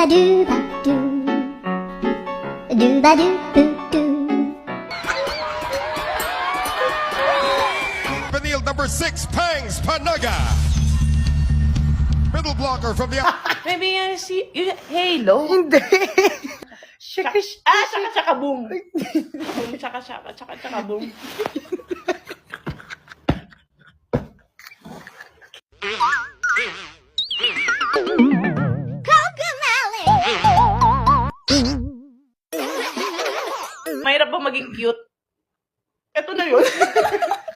Doo-ba-doo-ba-doo. Doo-ba-doo-boo-doo. Vanille number 6, Pangs Panaga. Middle blocker from the... Maybe yan si Halo. Hindi. Shaka, Shaka shaka boom. Boom shaka shaka boom. Mahirap ba maging cute? Ito na yun.